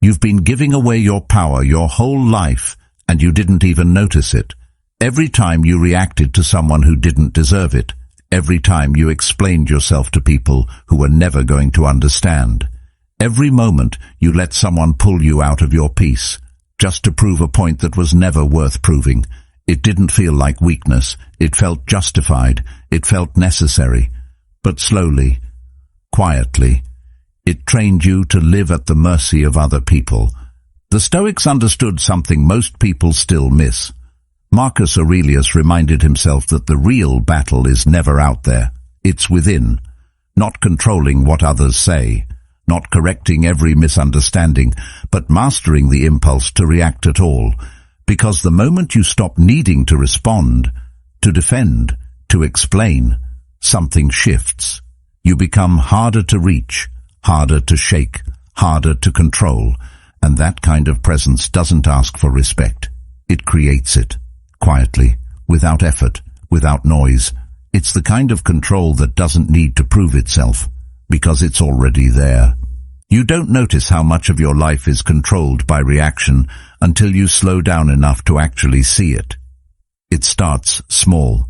You've been giving away your power your whole life, and you didn't even notice it. Every time you reacted to someone who didn't deserve it, every time you explained yourself to people who were never going to understand, every moment you let someone pull you out of your peace, just to prove a point that was never worth proving. It didn't feel like weakness. It felt justified. It felt necessary. But slowly, quietly, it trained you to live at the mercy of other people. The Stoics understood something most people still miss. Marcus Aurelius reminded himself that the real battle is never out there. It's within. Not controlling what others say, not correcting every misunderstanding, but mastering the impulse to react at all. Because the moment you stop needing to respond, to defend, to explain, something shifts. You become harder to reach, harder to shake, harder to control, and that kind of presence doesn't ask for respect. It creates it, quietly, without effort, without noise. It's the kind of control that doesn't need to prove itself, because it's already there. You don't notice how much of your life is controlled by reaction until you slow down enough to actually see it. It starts small.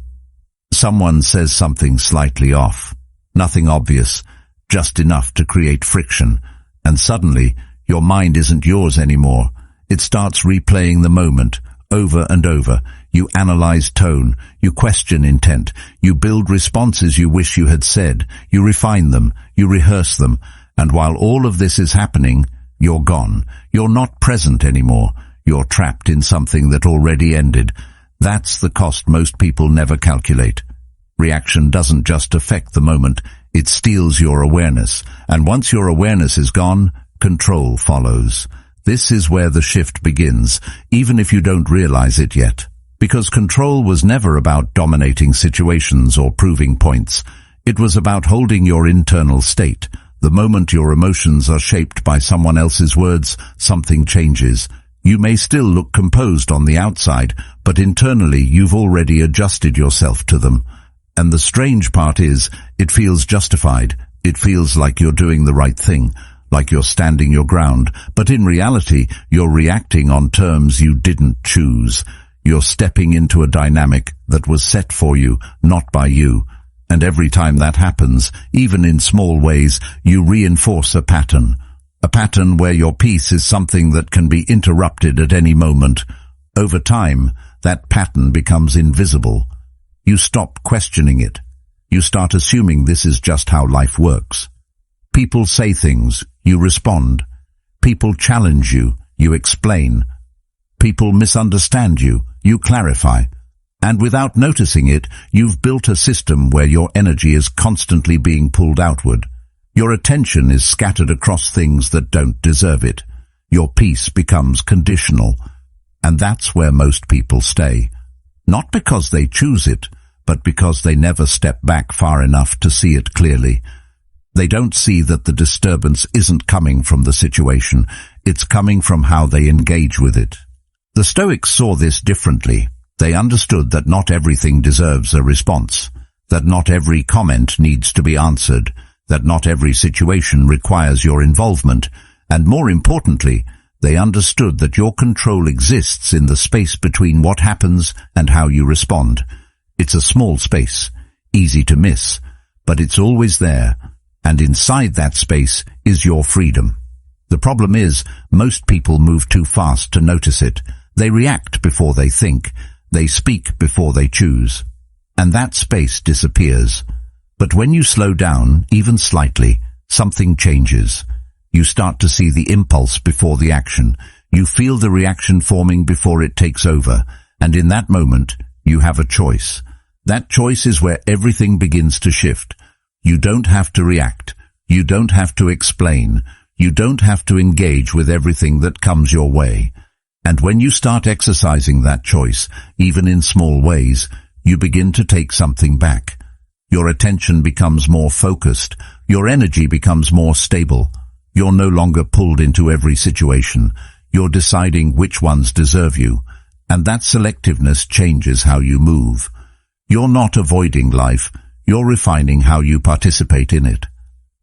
Someone says something slightly off. Nothing obvious, just enough to create friction, and suddenly your mind isn't yours anymore. It starts replaying the moment, over and over. You analyze tone, you question intent, you build responses you wish you had said, you refine them, you rehearse them, and while all of this is happening, you're gone. You're not present anymore. You're trapped in something that already ended. That's the cost most people never calculate. Reaction doesn't just affect the moment, it steals your awareness, and once your awareness is gone, control follows. This is where the shift begins, even if you don't realize it yet. Because control was never about dominating situations or proving points. It was about holding your internal state. The moment your emotions are shaped by someone else's words, something changes. You may still look composed on the outside, but internally you've already adjusted yourself to them. And the strange part is, it feels justified. It feels like you're doing the right thing, like you're standing your ground, but in reality, you're reacting on terms you didn't choose. You're stepping into a dynamic that was set for you, not by you. And every time that happens, even in small ways, you reinforce a pattern where your peace is something that can be interrupted at any moment. Over time, that pattern becomes invisible. You stop questioning it. You start assuming this is just how life works. People say things, you respond. People challenge you, you explain. People misunderstand you, you clarify. And without noticing it, you've built a system where your energy is constantly being pulled outward. Your attention is scattered across things that don't deserve it. Your peace becomes conditional. And that's where most people stay. Not because they choose it, but because they never step back far enough to see it clearly. They don't see that the disturbance isn't coming from the situation, it's coming from how they engage with it. The Stoics saw this differently. They understood that not everything deserves a response, that not every comment needs to be answered, that not every situation requires your involvement, and more importantly, they understood that your control exists in the space between what happens and how you respond. It's a small space, easy to miss, but it's always there, and inside that space is your freedom. The problem is, most people move too fast to notice it. They react before they think. They speak before they choose. And that space disappears. But when you slow down, even slightly, something changes. You start to see the impulse before the action. You feel the reaction forming before it takes over. And in that moment, you have a choice. That choice is where everything begins to shift. You don't have to react. You don't have to explain. You don't have to engage with everything that comes your way. And when you start exercising that choice, even in small ways, you begin to take something back. Your attention becomes more focused. Your energy becomes more stable. You're no longer pulled into every situation. You're deciding which ones deserve you. And that selectiveness changes how you move. You're not avoiding life. You're refining how you participate in it.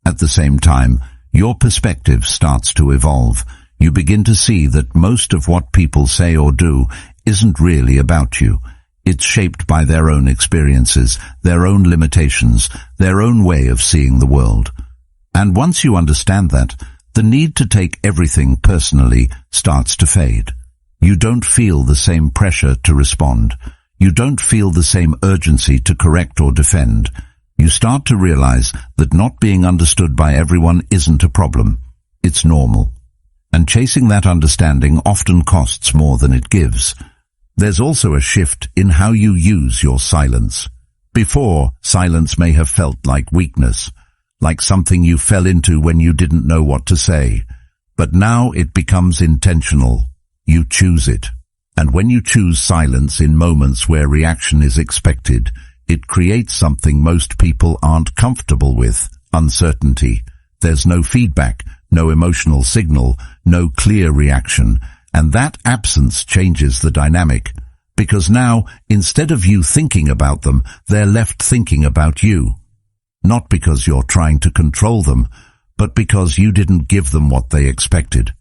At the same time, your perspective starts to evolve. you begin to see that most of what people say or do isn't really about you. It's shaped by their own experiences, their own limitations, their own way of seeing the world. And once you understand that, the need to take everything personally starts to fade. You don't feel the same pressure to respond. You don't feel the same urgency to correct or defend. You start to realize that not being understood by everyone isn't a problem. It's normal. And chasing that understanding often costs more than it gives. There's also a shift in how you use your silence. Before, silence may have felt like weakness, like something you fell into when you didn't know what to say. But now it becomes intentional. You choose it. And when you choose silence in moments where reaction is expected, it creates something most people aren't comfortable with: uncertainty. There's no feedback, no emotional signal, no clear reaction, and that absence changes the dynamic. Because now, instead of you thinking about them, they're left thinking about you. Not because you're trying to control them, but because you didn't give them what they expected.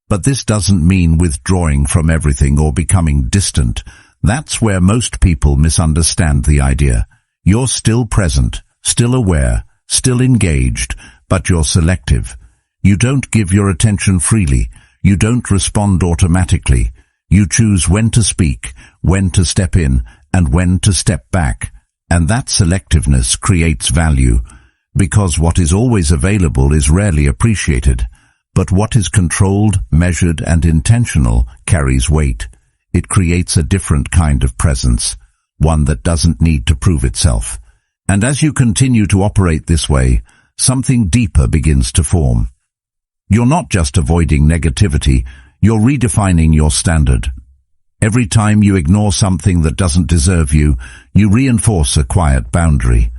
But this doesn't mean withdrawing from everything or becoming distant. That's where most people misunderstand the idea. You're still present, still aware, still engaged, but you're selective. You don't give your attention freely. You don't respond automatically. You choose when to speak, when to step in, and when to step back. And that selectiveness creates value, because what is always available is rarely appreciated. But what is controlled, measured, and intentional carries weight. It creates a different kind of presence, one that doesn't need to prove itself. And as you continue to operate this way, something deeper begins to form. You're not just avoiding negativity, you're redefining your standard. Every time you ignore something that doesn't deserve you, you reinforce a quiet boundary.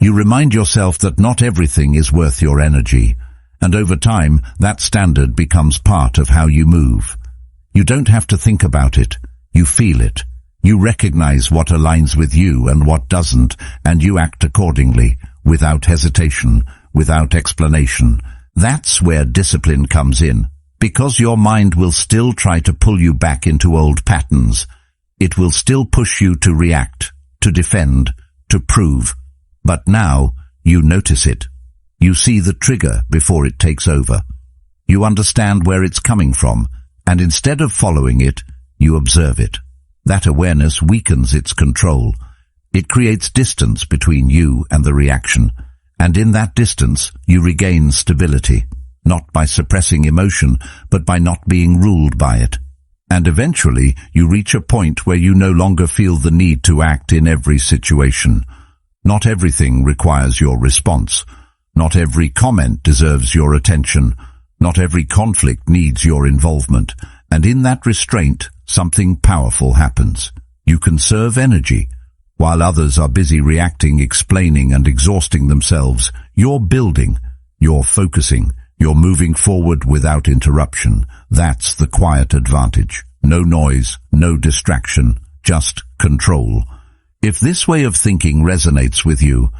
You remind yourself that not everything is worth your energy, and over time, that standard becomes part of how you move. You don't have to think about it. You feel it. You recognize what aligns with you and what doesn't, and you act accordingly, without hesitation, without explanation. That's where discipline comes in. Because your mind will still try to pull you back into old patterns. It will still push you to react, to defend, to prove. But now, you notice it. You see the trigger before it takes over. You understand where it's coming from, and instead of following it, you observe it. That awareness weakens its control. It creates distance between you and the reaction, and in that distance, you regain stability. Not by suppressing emotion, but by not being ruled by it. And eventually, you reach a point where you no longer feel the need to act in every situation. Not everything requires your response. Not every comment deserves your attention. Not every conflict needs your involvement. And in that restraint, something powerful happens. You conserve energy. While others are busy reacting, explaining, and exhausting themselves, you're building, you're focusing. You're moving forward without interruption. That's the quiet advantage. No noise, no distraction, just control. If this way of thinking resonates with you,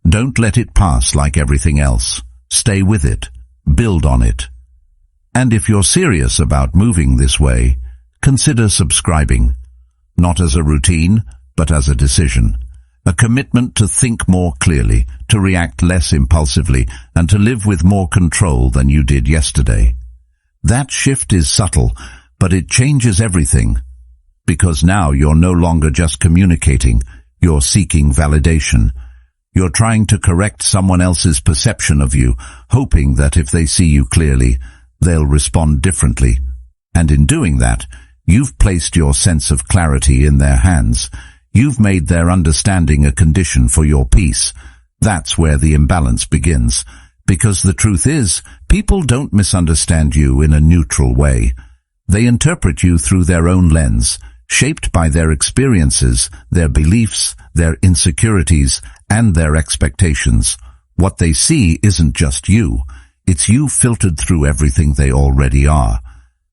don't let it pass like everything else. Stay with it. Build on it. And if you're serious about moving this way, consider subscribing. Not as a routine, but as a decision. A commitment to think more clearly, to react less impulsively, and to live with more control than you did yesterday. That shift is subtle, but it changes everything. Because now you're no longer just communicating, you're seeking validation. You're trying to correct someone else's perception of you, hoping that if they see you clearly, they'll respond differently. And in doing that, you've placed your sense of clarity in their hands. You've made their understanding a condition for your peace. That's where the imbalance begins. Because the truth is, people don't misunderstand you in a neutral way. They interpret you through their own lens, shaped by their experiences, their beliefs, their insecurities, and their expectations. What they see isn't just you. It's you filtered through everything they already are.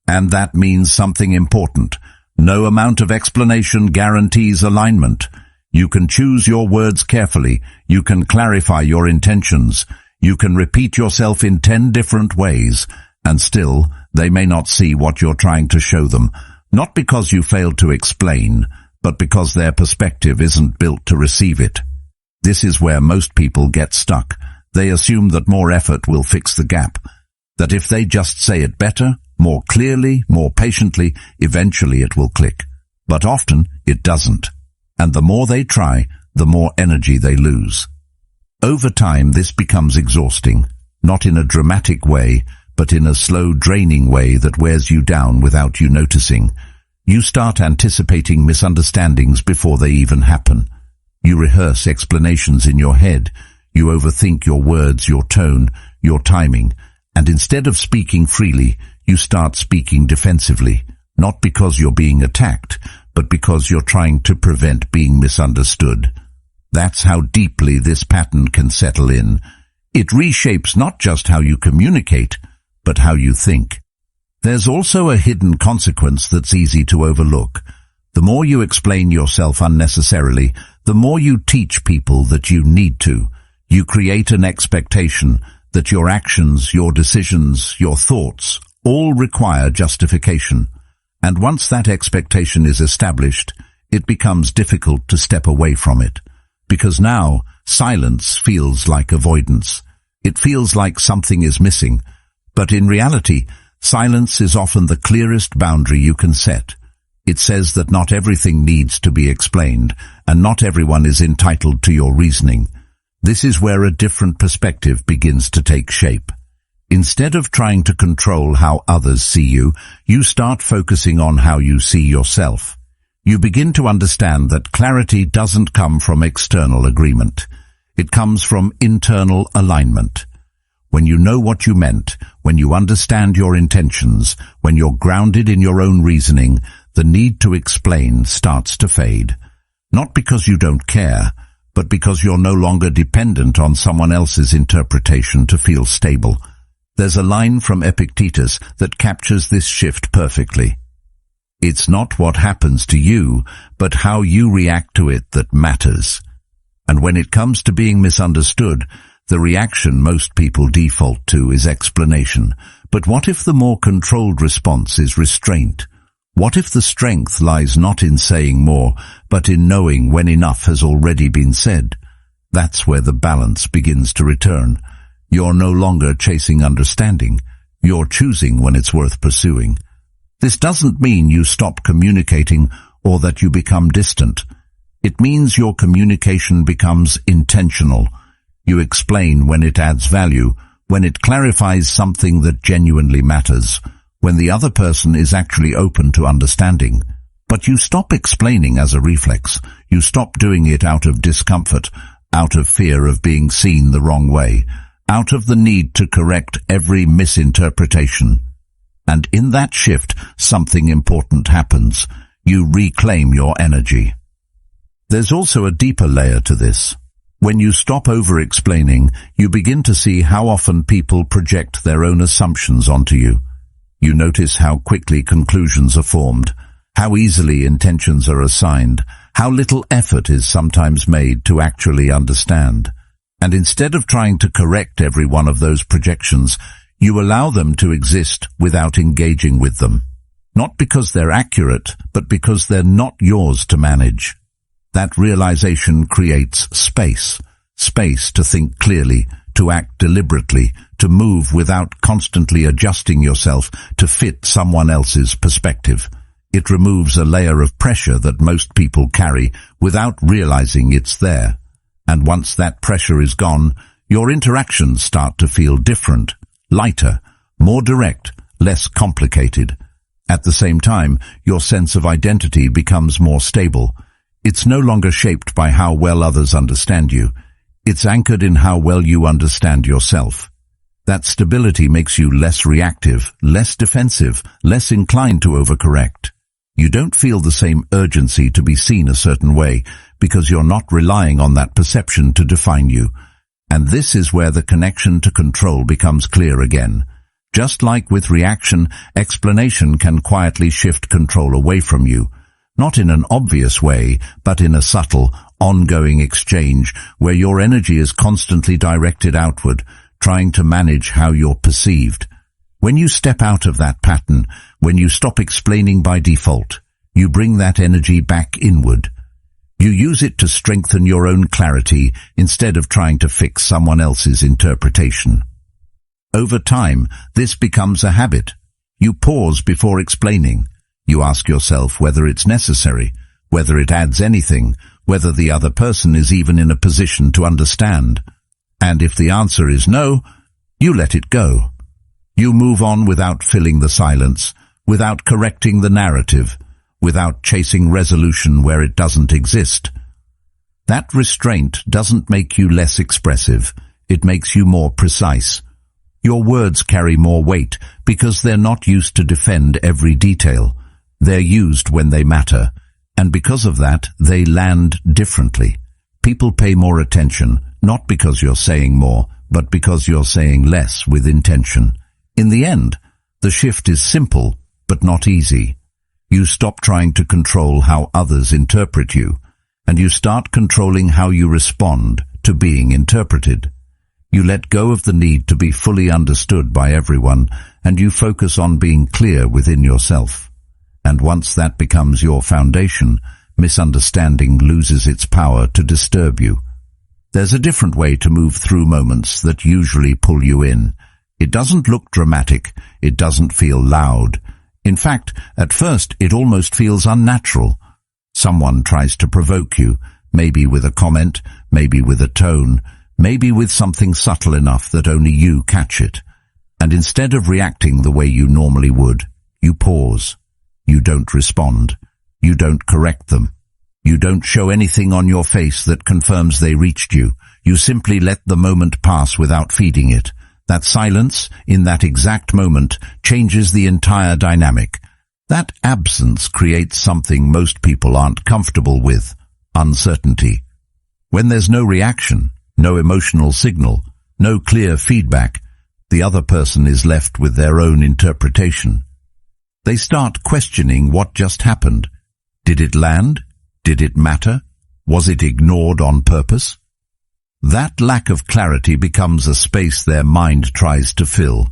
And that means something important. No amount of explanation guarantees alignment. You can choose your words carefully. You can clarify your intentions. You can repeat yourself in 10 different ways, and still, They may not see what you're trying to show them, not because you failed to explain, but because their perspective isn't built to receive it. This is where most people get stuck. They assume that more effort will fix the gap, that if they just say it better, more clearly, more patiently, eventually it will click. But often it doesn't. And the more they try, the more energy they lose. Over time, this becomes exhausting, not in a dramatic way, but in a slow, draining way that wears you down without you noticing. You start anticipating misunderstandings before they even happen. You rehearse explanations in your head. You overthink your words, your tone, your timing, and instead of speaking freely, you start speaking defensively, not because you're being attacked, but because you're trying to prevent being misunderstood. That's how deeply this pattern can settle in. It reshapes not just how you communicate, but how you think. There's also a hidden consequence that's easy to overlook. The more you explain yourself unnecessarily, the more you teach people that you need to. You create an expectation that your actions, your decisions, your thoughts all require justification. And once that expectation is established, it becomes difficult to step away from it. Because now, silence feels like avoidance. It feels like something is missing. But in reality, silence is often the clearest boundary you can set. It says that not everything needs to be explained, and not everyone is entitled to your reasoning. This is where a different perspective begins to take shape. Instead of trying to control how others see you, you start focusing on how you see yourself. You begin to understand that clarity doesn't come from external agreement. It comes from internal alignment. When you know what you meant, when you understand your intentions, when you're grounded in your own reasoning, the need to explain starts to fade. Not because you don't care, but because you're no longer dependent on someone else's interpretation to feel stable. There's a line from Epictetus that captures this shift perfectly. It's not what happens to you, but how you react to it that matters. And when it comes to being misunderstood, the reaction most people default to is explanation. But what if the more controlled response is restraint? What if the strength lies not in saying more, but in knowing when enough has already been said? That's where the balance begins to return. You're no longer chasing understanding. You're choosing when it's worth pursuing. This doesn't mean you stop communicating or that you become distant. It means your communication becomes intentional. You explain when it adds value, when it clarifies something that genuinely matters, when the other person is actually open to understanding. But you stop explaining as a reflex. You stop doing it out of discomfort, out of fear of being seen the wrong way, out of the need to correct every misinterpretation. And in that shift, something important happens. You reclaim your energy. There's also a deeper layer to this. When you stop over-explaining, you begin to see how often people project their own assumptions onto you. You notice how quickly conclusions are formed, how easily intentions are assigned, how little effort is sometimes made to actually understand. And instead of trying to correct every one of those projections, you allow them to exist without engaging with them. Not because they're accurate, but because they're not yours to manage. That realization creates space. Space to think clearly, to act deliberately, to move without constantly adjusting yourself to fit someone else's perspective. It removes a layer of pressure that most people carry without realizing it's there. And once that pressure is gone, your interactions start to feel different, lighter, more direct, less complicated. At the same time, your sense of identity becomes more stable. It's no longer shaped by how well others understand you. It's anchored in how well you understand yourself. That stability makes you less reactive, less defensive, less inclined to overcorrect. You don't feel the same urgency to be seen a certain way because you're not relying on that perception to define you. And this is where the connection to control becomes clear again. Just like with reaction, explanation can quietly shift control away from you. Not in an obvious way, but in a subtle, ongoing exchange where your energy is constantly directed outward, trying to manage how you're perceived. When you step out of that pattern, when you stop explaining by default, you bring that energy back inward. You use it to strengthen your own clarity instead of trying to fix someone else's interpretation. Over time, this becomes a habit. You pause before explaining. You ask yourself whether it's necessary, whether it adds anything, whether the other person is even in a position to understand. And if the answer is no, you let it go. You move on without filling the silence, without correcting the narrative, without chasing resolution where it doesn't exist. That restraint doesn't make you less expressive. It makes you more precise. Your words carry more weight because they're not used to defend every detail. They're used when they matter, and because of that, they land differently. People pay more attention, not because you're saying more, but because you're saying less with intention. In the end, the shift is simple, but not easy. You stop trying to control how others interpret you, and you start controlling how you respond to being interpreted. You let go of the need to be fully understood by everyone, and you focus on being clear within yourself. And once that becomes your foundation, misunderstanding loses its power to disturb you. There's a different way to move through moments that usually pull you in. It doesn't look dramatic. It doesn't feel loud. In fact, at first, it almost feels unnatural. Someone tries to provoke you, maybe with a comment, maybe with a tone, maybe with something subtle enough that only you catch it. And instead of reacting the way you normally would, you pause. You don't respond. You don't correct them. You don't show anything on your face that confirms they reached you. You simply let the moment pass without feeding it. That silence, in that exact moment, changes the entire dynamic. That absence creates something most people aren't comfortable with: uncertainty. When there's no reaction, no emotional signal, no clear feedback, the other person is left with their own interpretation. They start questioning what just happened. Did it land? Did it matter? Was it ignored on purpose? That lack of clarity becomes a space their mind tries to fill,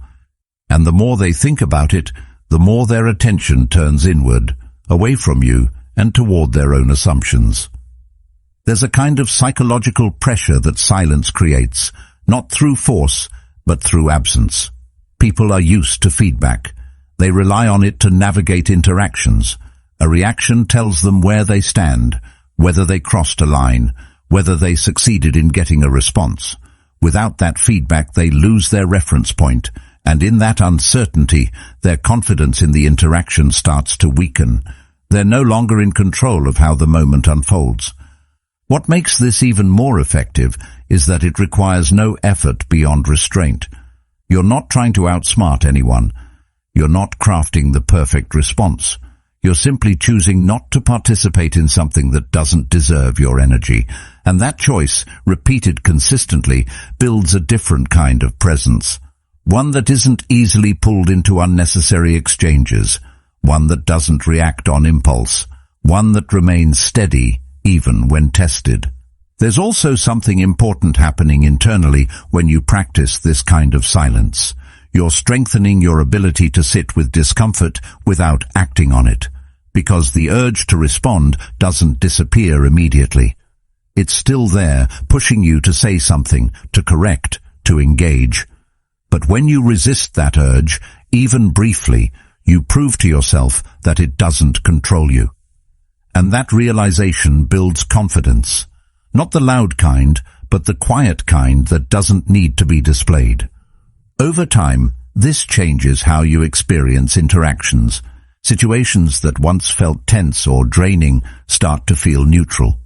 and the more they think about it, the more their attention turns inward, away from you and toward their own assumptions. There's a kind of psychological pressure that silence creates, not through force, but through absence. People are used to feedback. They rely on it to navigate interactions. A reaction tells them where they stand, whether they crossed a line, whether they succeeded in getting a response. Without that feedback, they lose their reference point, and in that uncertainty, their confidence in the interaction starts to weaken. They're no longer in control of how the moment unfolds. What makes this even more effective is that it requires no effort beyond restraint. You're not trying to outsmart anyone. You're not crafting the perfect response. You're simply choosing not to participate in something that doesn't deserve your energy. And that choice, repeated consistently, builds a different kind of presence. One that isn't easily pulled into unnecessary exchanges. One that doesn't react on impulse. One that remains steady, even when tested. There's also something important happening internally when you practice this kind of silence. You're strengthening your ability to sit with discomfort without acting on it, because the urge to respond doesn't disappear immediately. It's still there, pushing you to say something, to correct, to engage. But when you resist that urge, even briefly, you prove to yourself that it doesn't control you. And that realization builds confidence. Not the loud kind, but the quiet kind that doesn't need to be displayed. Over time, this changes how you experience interactions. Situations that once felt tense or draining start to feel neutral.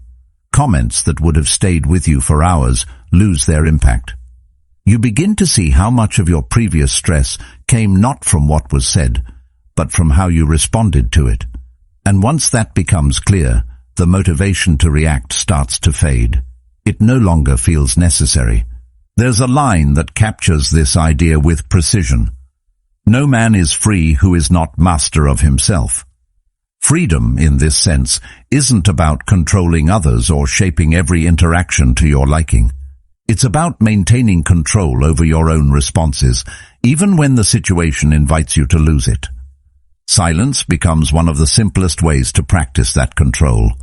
Comments that would have stayed with you for hours lose their impact. You begin to see how much of your previous stress came not from what was said, but from how you responded to it. And once that becomes clear, the motivation to react starts to fade. It no longer feels necessary. There's a line that captures this idea with precision. No man is free who is not master of himself. Freedom, in this sense, isn't about controlling others or shaping every interaction to your liking. It's about maintaining control over your own responses, even when the situation invites you to lose it. Silence becomes one of the simplest ways to practice that control,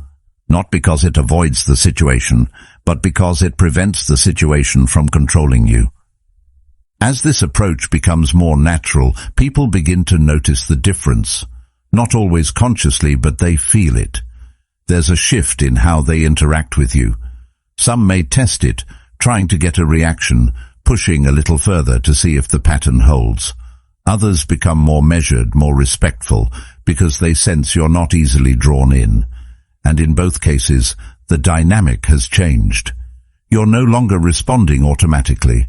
not because it avoids the situation, but because it prevents the situation from controlling you. As this approach becomes more natural, people begin to notice the difference. Not always consciously, but they feel it. There's a shift in how they interact with you. Some may test it, trying to get a reaction, pushing a little further to see if the pattern holds. Others become more measured, more respectful, because they sense you're not easily drawn in. And in both cases, the dynamic has changed. You're no longer responding automatically.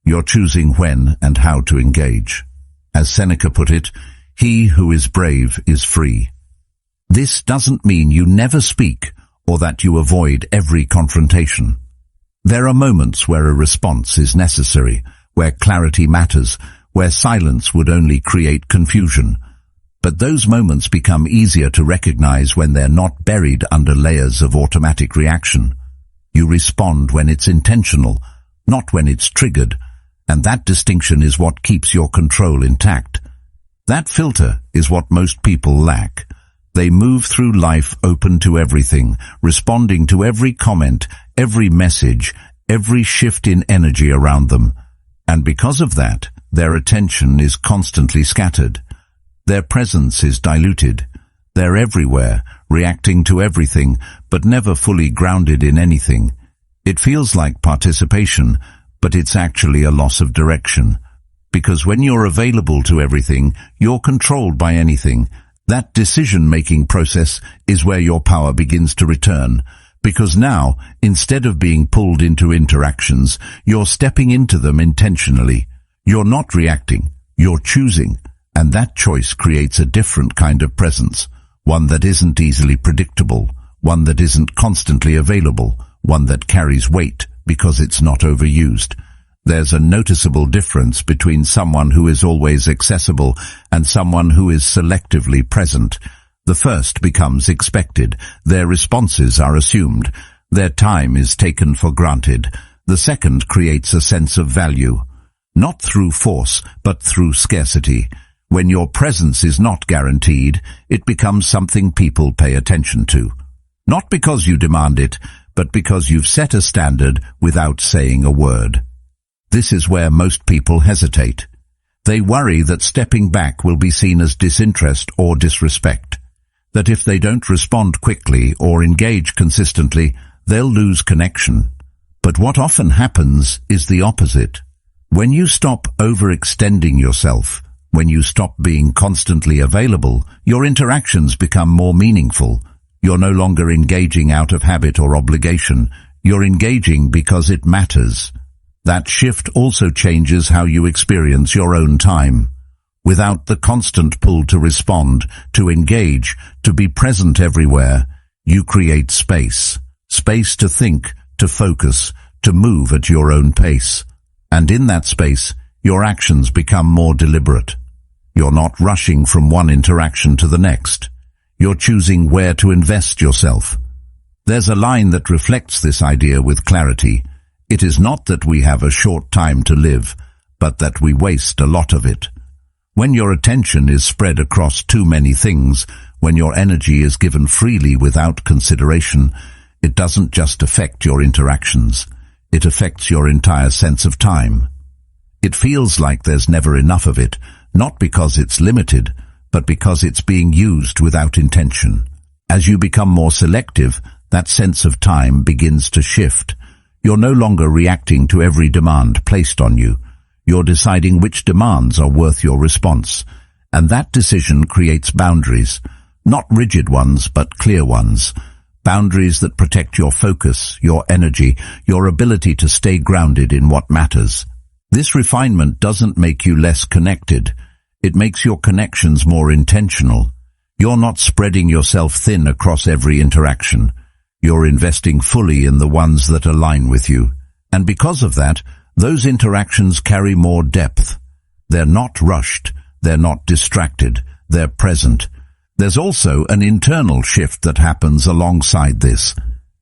You're choosing when and how to engage. As Seneca put it, he who is brave is free. This doesn't mean you never speak or that you avoid every confrontation. There are moments where a response is necessary, where clarity matters, where silence would only create confusion. But those moments become easier to recognize when they're not buried under layers of automatic reaction. You respond when it's intentional, not when it's triggered, and that distinction is what keeps your control intact. That filter is what most people lack. They move through life open to everything, responding to every comment, every message, every shift in energy around them. And because of that, their attention is constantly scattered. Their presence is diluted. They're everywhere, reacting to everything, but never fully grounded in anything. It feels like participation, but it's actually a loss of direction. Because when you're available to everything, you're controlled by anything. That decision-making process is where your power begins to return. Because now, instead of being pulled into interactions, you're stepping into them intentionally. You're not reacting, you're choosing. And that choice creates a different kind of presence, one that isn't easily predictable, one that isn't constantly available, one that carries weight because it's not overused. There's a noticeable difference between someone who is always accessible and someone who is selectively present. The first becomes expected, their responses are assumed, their time is taken for granted. The second creates a sense of value, not through force, but through scarcity. When your presence is not guaranteed, it becomes something people pay attention to. Not because you demand it, but because you've set a standard without saying a word. This is where most people hesitate. They worry that stepping back will be seen as disinterest or disrespect, that if they don't respond quickly or engage consistently, they'll lose connection. But what often happens is the opposite. When you stop overextending yourself, when you stop being constantly available, your interactions become more meaningful. You're no longer engaging out of habit or obligation. You're engaging because it matters. That shift also changes how you experience your own time. Without the constant pull to respond, to engage, to be present everywhere, you create space. Space to think, to focus, to move at your own pace. And in that space, your actions become more deliberate. You're not rushing from one interaction to the next. You're choosing where to invest yourself. There's a line that reflects this idea with clarity. It is not that we have a short time to live, but that we waste a lot of it. When your attention is spread across too many things, when your energy is given freely without consideration, it doesn't just affect your interactions. It affects your entire sense of time. It feels like there's never enough of it, not because it's limited, but because it's being used without intention. As you become more selective, that sense of time begins to shift. You're no longer reacting to every demand placed on you. You're deciding which demands are worth your response. And that decision creates boundaries, not rigid ones, but clear ones. Boundaries that protect your focus, your energy, your ability to stay grounded in what matters. This refinement doesn't make you less connected. It makes your connections more intentional. You're not spreading yourself thin across every interaction. You're investing fully in the ones that align with you. And because of that, those interactions carry more depth. They're not rushed. They're not distracted. They're present. There's also an internal shift that happens alongside this.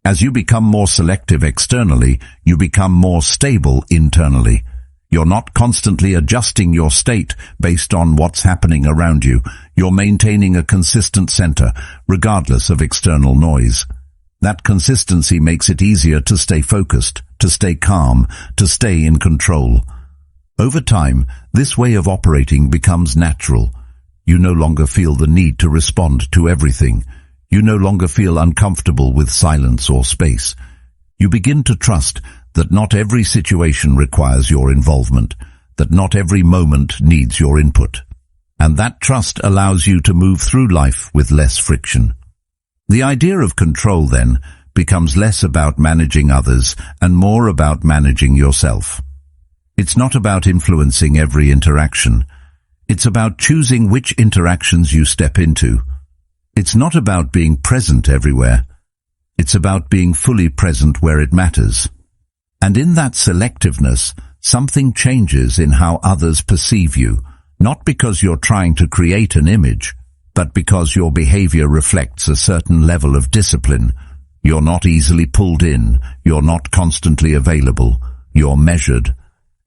As you become more selective externally, you become more stable internally. You're not constantly adjusting your state based on what's happening around you. You're maintaining a consistent center, regardless of external noise. That consistency makes it easier to stay focused, to stay calm, to stay in control. Over time, this way of operating becomes natural. You no longer feel the need to respond to everything. You no longer feel uncomfortable with silence or space. You begin to trust that not every situation requires your involvement, that not every moment needs your input. And that trust allows you to move through life with less friction. The idea of control, then, becomes less about managing others and more about managing yourself. It's not about influencing every interaction. It's about choosing which interactions you step into. It's not about being present everywhere. It's about being fully present where it matters. And in that selectiveness, something changes in how others perceive you, not because you're trying to create an image, but because your behavior reflects a certain level of discipline. You're not easily pulled in, you're not constantly available, you're measured.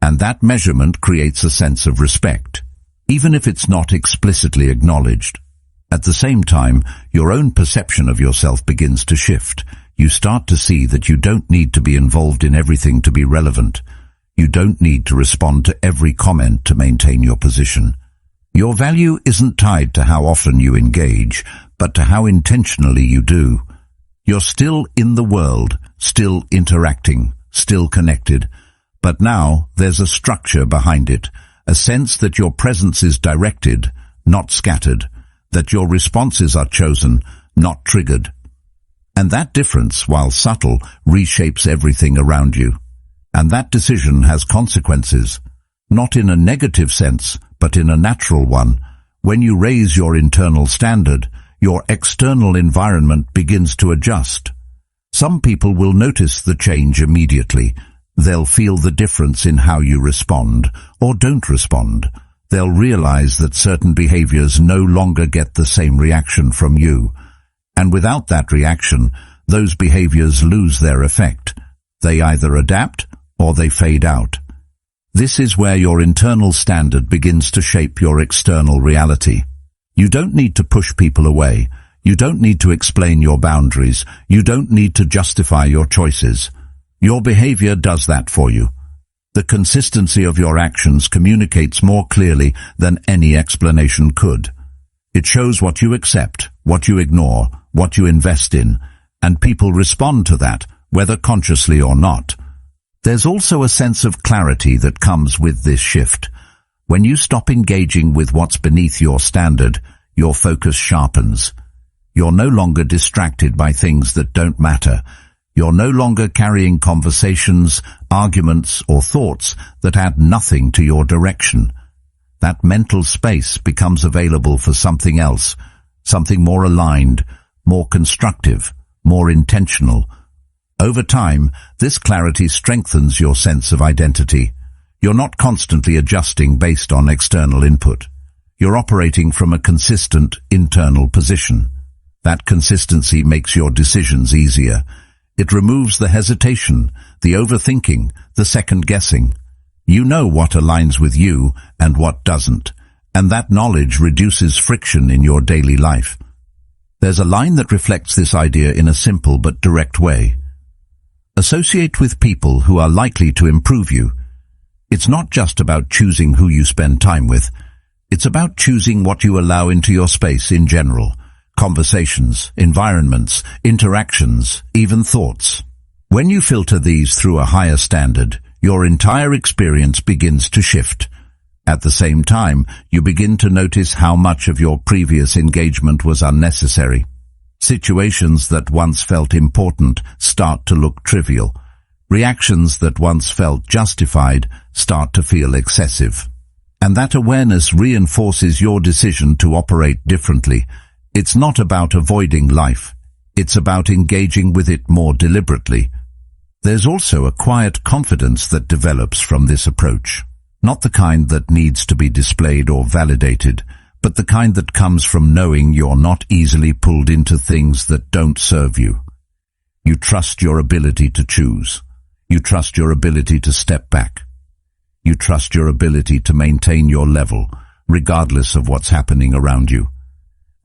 And that measurement creates a sense of respect, even if it's not explicitly acknowledged. At the same time, your own perception of yourself begins to shift. You start to see that you don't need to be involved in everything to be relevant. You don't need to respond to every comment to maintain your position. Your value isn't tied to how often you engage, but to how intentionally you do. You're still in the world, still interacting, still connected, but now there's a structure behind it, a sense that your presence is directed, not scattered, that your responses are chosen, not triggered. And that difference, while subtle, reshapes everything around you. And that decision has consequences, not in a negative sense, but in a natural one. When you raise your internal standard, your external environment begins to adjust. Some people will notice the change immediately. They'll feel the difference in how you respond or don't respond. They'll realize that certain behaviors no longer get the same reaction from you. And without that reaction, those behaviors lose their effect. They either adapt or they fade out. This is where your internal standard begins to shape your external reality. You don't need to push people away. You don't need to explain your boundaries. You don't need to justify your choices. Your behavior does that for you. The consistency of your actions communicates more clearly than any explanation could. It shows what you accept, what you ignore, what you invest in, and people respond to that, whether consciously or not. There's also a sense of clarity that comes with this shift. When you stop engaging with what's beneath your standard, your focus sharpens. You're no longer distracted by things that don't matter. You're no longer carrying conversations, arguments, or thoughts that add nothing to your direction. That mental space becomes available for something else, something more aligned, more constructive, more intentional. Over time, this clarity strengthens your sense of identity. You're not constantly adjusting based on external input. You're operating from a consistent internal position. That consistency makes your decisions easier. It removes the hesitation, the overthinking, the second-guessing. You know what aligns with you and what doesn't, and that knowledge reduces friction in your daily life. There's a line that reflects this idea in a simple but direct way. Associate with people who are likely to improve you. It's not just about choosing who you spend time with. It's about choosing what you allow into your space in general. Conversations, environments, interactions, even thoughts. When you filter these through a higher standard, your entire experience begins to shift. At the same time, you begin to notice how much of your previous engagement was unnecessary. Situations that once felt important start to look trivial. Reactions that once felt justified start to feel excessive. And that awareness reinforces your decision to operate differently. It's not about avoiding life. It's about engaging with it more deliberately. There's also a quiet confidence that develops from this approach. Not the kind that needs to be displayed or validated, but the kind that comes from knowing you're not easily pulled into things that don't serve you. You trust your ability to choose. You trust your ability to step back. You trust your ability to maintain your level, regardless of what's happening around you.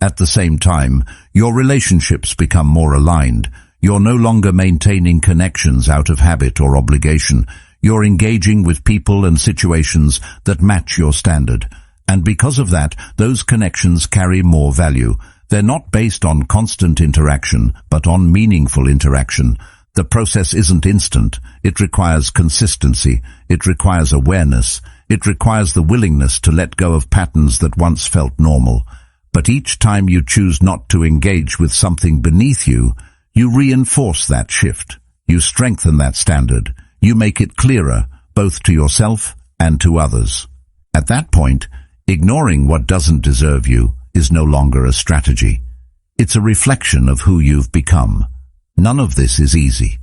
At the same time, your relationships become more aligned. You're no longer maintaining connections out of habit or obligation. You're engaging with people and situations that match your standard. And because of that, those connections carry more value. They're not based on constant interaction, but on meaningful interaction. The process isn't instant. It requires consistency. It requires awareness. It requires the willingness to let go of patterns that once felt normal. But each time you choose not to engage with something beneath you, you reinforce that shift. You strengthen that standard. You make it clearer, both to yourself and to others. At that point, ignoring what doesn't deserve you is no longer a strategy. It's a reflection of who you've become. None of this is easy.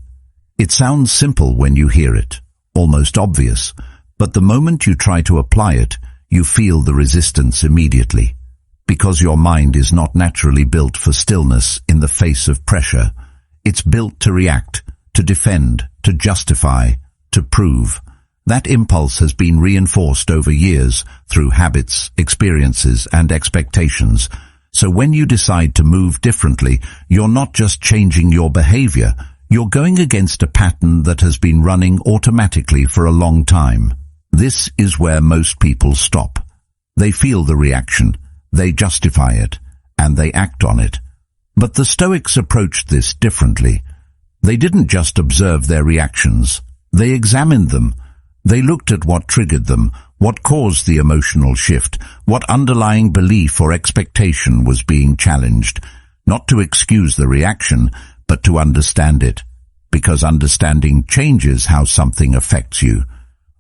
It sounds simple when you hear it, almost obvious, but the moment you try to apply it, you feel the resistance immediately. Because your mind is not naturally built for stillness in the face of pressure. It's built to react, to defend, to justify, to prove. That impulse has been reinforced over years through habits, experiences, and expectations. So when you decide to move differently, you're not just changing your behavior, you're going against a pattern that has been running automatically for a long time. This is where most people stop. They feel the reaction, they justify it, and they act on it. But the Stoics approached this differently. They didn't just observe their reactions, they examined them. They looked at what triggered them, what caused the emotional shift, what underlying belief or expectation was being challenged, not to excuse the reaction, but to understand it, because understanding changes how something affects you.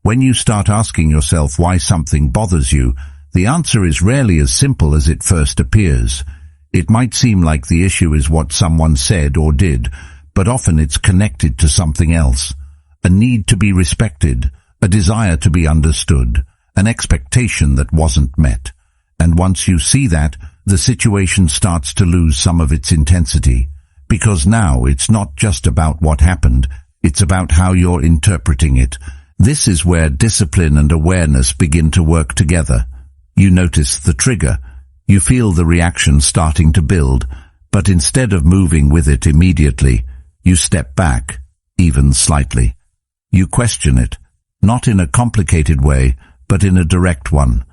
When you start asking yourself why something bothers you, the answer is rarely as simple as it first appears. It might seem like the issue is what someone said or did, but often it's connected to something else. A need to be respected, a desire to be understood, an expectation that wasn't met. And once you see that, the situation starts to lose some of its intensity. Because now it's not just about what happened, it's about how you're interpreting it. This is where discipline and awareness begin to work together. You notice the trigger. You feel the reaction starting to build, but instead of moving with it immediately, you step back, even slightly. You question it, not in a complicated way, but in a direct one.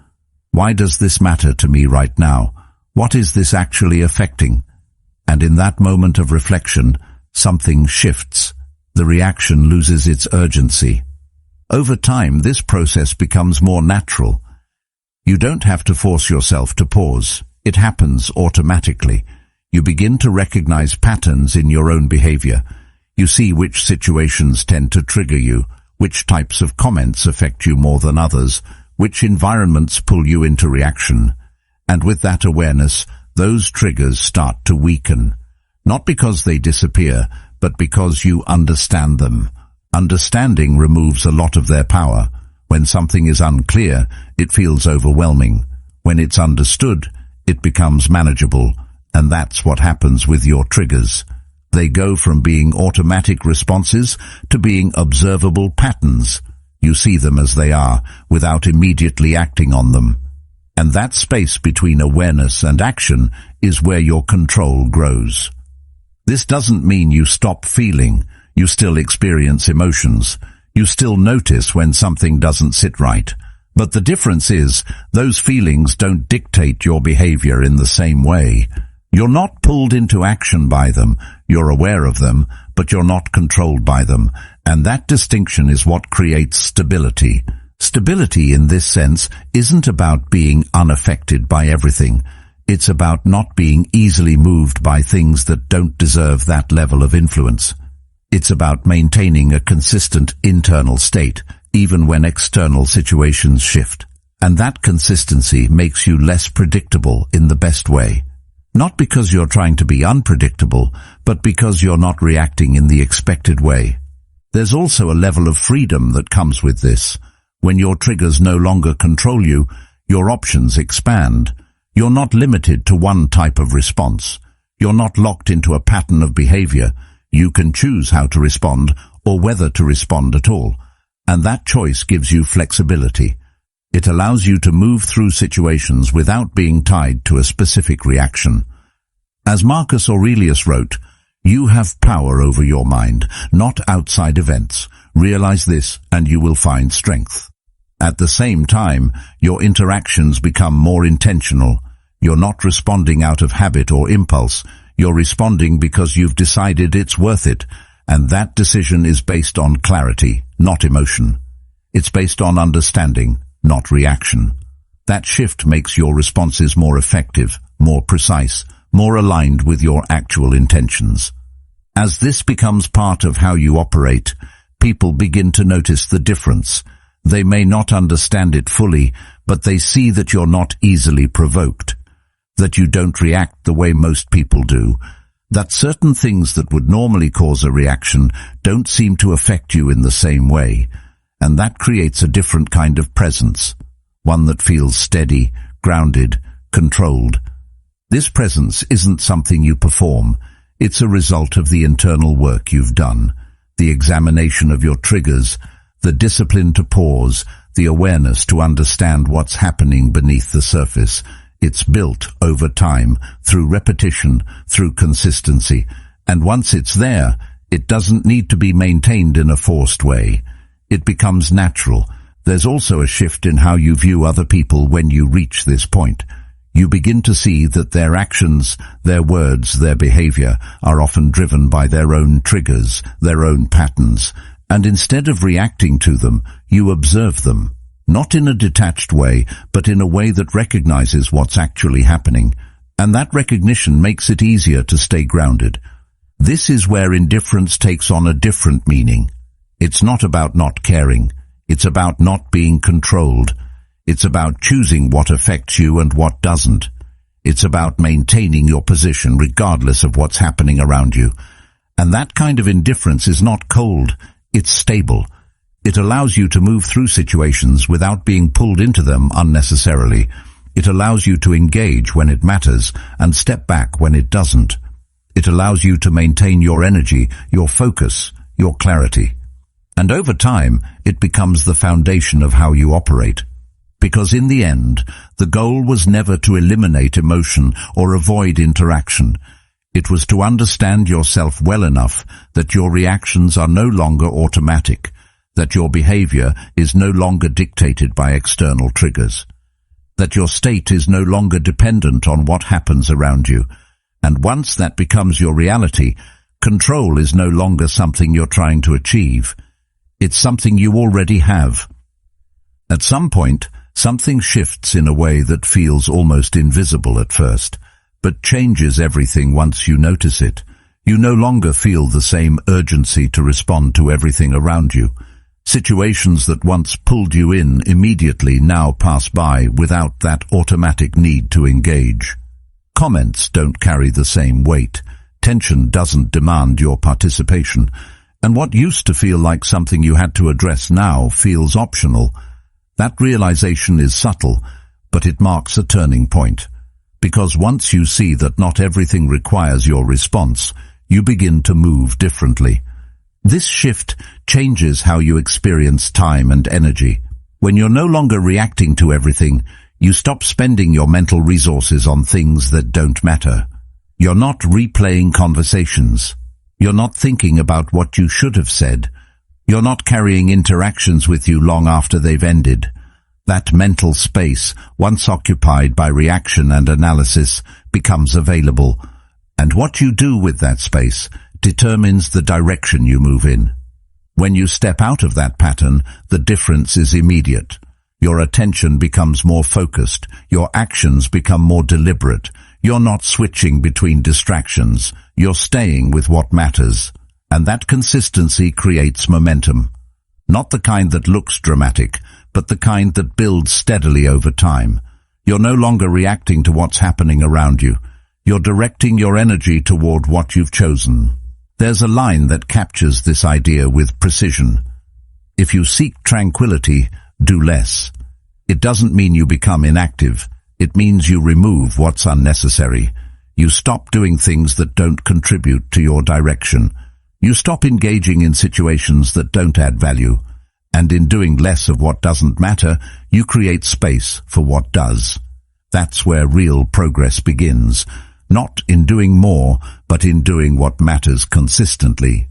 Why does this matter to me right now? What is this actually affecting? And in that moment of reflection, something shifts. The reaction loses its urgency. Over time, this process becomes more natural. You don't have to force yourself to pause. It happens automatically. You begin to recognize patterns in your own behavior. You see which situations tend to trigger you, which types of comments affect you more than others, which environments pull you into reaction. And with that awareness, those triggers start to weaken. Not because they disappear, but because you understand them. Understanding removes a lot of their power. When something is unclear, it feels overwhelming. When it's understood, it becomes manageable. And that's what happens with your triggers. They go from being automatic responses to being observable patterns. You see them as they are, without immediately acting on them. And that space between awareness and action is where your control grows. This doesn't mean you stop feeling. You still experience emotions. You still notice when something doesn't sit right. But the difference is, those feelings don't dictate your behavior in the same way. You're not pulled into action by them. You're aware of them, but you're not controlled by them. And that distinction is what creates stability. Stability in this sense isn't about being unaffected by everything. It's about not being easily moved by things that don't deserve that level of influence. It's about maintaining a consistent internal state, even when external situations shift. And that consistency makes you less predictable in the best way. Not because you're trying to be unpredictable, but because you're not reacting in the expected way. There's also a level of freedom that comes with this. When your triggers no longer control you, your options expand. You're not limited to one type of response. You're not locked into a pattern of behavior. You can choose how to respond or whether to respond at all, and that choice gives you flexibility. It allows you to move through situations without being tied to a specific reaction. As Marcus Aurelius wrote, "You have power over your mind, not outside events. Realize this and you will find strength." At the same time, your interactions become more intentional. You're not responding out of habit or impulse. You're responding because you've decided it's worth it, and that decision is based on clarity, not emotion. It's based on understanding, not reaction. That shift makes your responses more effective, more precise, more aligned with your actual intentions. As this becomes part of how you operate, people begin to notice the difference. They may not understand it fully, but they see that you're not easily provoked, that you don't react the way most people do, that certain things that would normally cause a reaction don't seem to affect you in the same way, and that creates a different kind of presence, one that feels steady, grounded, controlled. This presence isn't something you perform. It's a result of the internal work you've done, the examination of your triggers, the discipline to pause, the awareness to understand what's happening beneath the surface. It's built over time, through repetition, through consistency, and once it's there, it doesn't need to be maintained in a forced way. It becomes natural. There's also a shift in how you view other people when you reach this point. You begin to see that their actions, their words, their behavior are often driven by their own triggers, their own patterns, and instead of reacting to them, you observe them, not in a detached way, but in a way that recognizes what's actually happening, and that recognition makes it easier to stay grounded. This is where indifference takes on a different meaning. It's not about not caring. It's about not being controlled. It's about choosing what affects you and what doesn't. It's about maintaining your position regardless of what's happening around you. And that kind of indifference is not cold, it's stable. It allows you to move through situations without being pulled into them unnecessarily. It allows you to engage when it matters and step back when it doesn't. It allows you to maintain your energy, your focus, your clarity. And over time, it becomes the foundation of how you operate. Because in the end, the goal was never to eliminate emotion or avoid interaction. It was to understand yourself well enough that your reactions are no longer automatic, that your behavior is no longer dictated by external triggers, that your state is no longer dependent on what happens around you. And once that becomes your reality, control is no longer something you're trying to achieve. It's something you already have. At some point, something shifts in a way that feels almost invisible at first, but changes everything once you notice it. You no longer feel the same urgency to respond to everything around you. Situations that once pulled you in immediately now pass by without that automatic need to engage. Comments don't carry the same weight. Tension doesn't demand your participation. And what used to feel like something you had to address now feels optional. That realization is subtle, but it marks a turning point. Because once you see that not everything requires your response, you begin to move differently. This shift changes how you experience time and energy. When you're no longer reacting to everything, you stop spending your mental resources on things that don't matter. You're not replaying conversations. You're not thinking about what you should have said. You're not carrying interactions with you long after they've ended. That mental space, once occupied by reaction and analysis, becomes available. And what you do with that space determines the direction you move in. When you step out of that pattern, the difference is immediate. Your attention becomes more focused. Your actions become more deliberate. You're not switching between distractions. You're staying with what matters. And that consistency creates momentum. Not the kind that looks dramatic, but the kind that builds steadily over time. You're no longer reacting to what's happening around you. You're directing your energy toward what you've chosen. There's a line that captures this idea with precision. If you seek tranquility, do less. It doesn't mean you become inactive. It means you remove what's unnecessary. You stop doing things that don't contribute to your direction. You stop engaging in situations that don't add value, and in doing less of what doesn't matter, you create space for what does. That's where real progress begins, not in doing more, but in doing what matters consistently.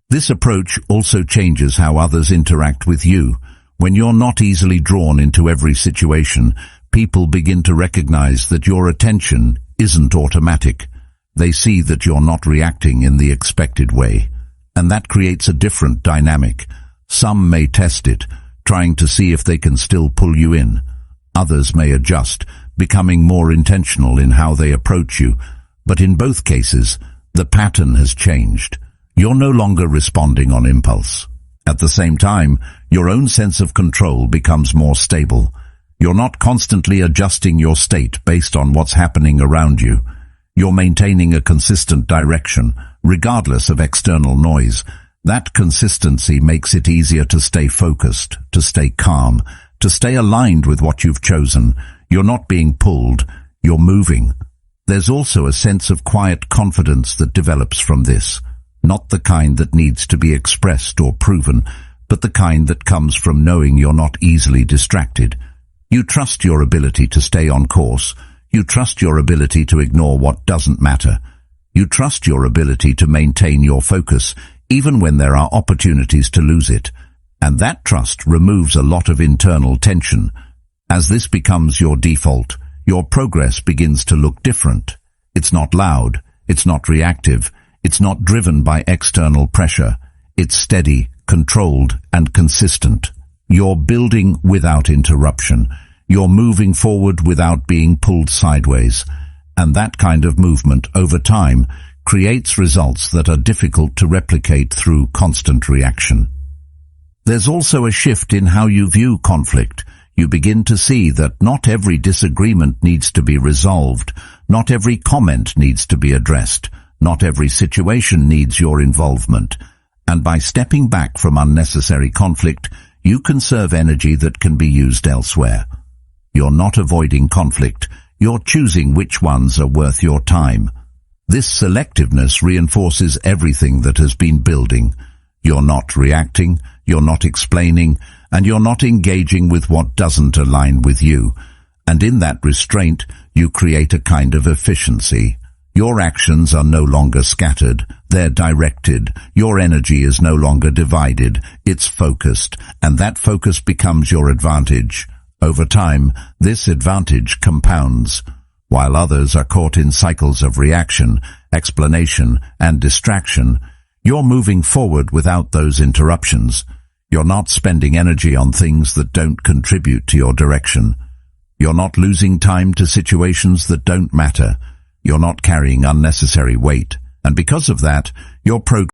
This approach also changes how others interact with you. When you're not easily drawn into every situation, people begin to recognize that your attention isn't automatic. They see that you're not reacting in the expected way, and that creates a different dynamic. Some may test it, trying to see if they can still pull you in. Others may adjust, becoming more intentional in how they approach you. But in both cases, the pattern has changed. You're no longer responding on impulse. At the same time, your own sense of control becomes more stable. You're not constantly adjusting your state based on what's happening around you. You're maintaining a consistent direction, regardless of external noise. That consistency makes it easier to stay focused, to stay calm, to stay aligned with what you've chosen. You're not being pulled, you're moving. There's also a sense of quiet confidence that develops from this. Not the kind that needs to be expressed or proven, but the kind that comes from knowing you're not easily distracted. You trust your ability to stay on course. You trust your ability to ignore what doesn't matter. You trust your ability to maintain your focus, even when there are opportunities to lose it. And that trust removes a lot of internal tension. As this becomes your default, your progress begins to look different. It's not loud. It's not reactive. It's not driven by external pressure. It's steady, controlled, and consistent. You're building without interruption. You're moving forward without being pulled sideways. And that kind of movement, over time, creates results that are difficult to replicate through constant reaction. There's also a shift in how you view conflict. You begin to see that not every disagreement needs to be resolved. Not every comment needs to be addressed. Not every situation needs your involvement. And by stepping back from unnecessary conflict, you conserve energy that can be used elsewhere. You're not avoiding conflict. You're choosing which ones are worth your time. This selectiveness reinforces everything that has been building. You're not reacting, you're not explaining, and you're not engaging with what doesn't align with you. And in that restraint, you create a kind of efficiency. Your actions are no longer scattered, they're directed. Your energy is no longer divided, it's focused, and that focus becomes your advantage. Over time, this advantage compounds. While others are caught in cycles of reaction, explanation, and distraction, you're moving forward without those interruptions. You're not spending energy on things that don't contribute to your direction. You're not losing time to situations that don't matter. You're not carrying unnecessary weight, and because of that, your progress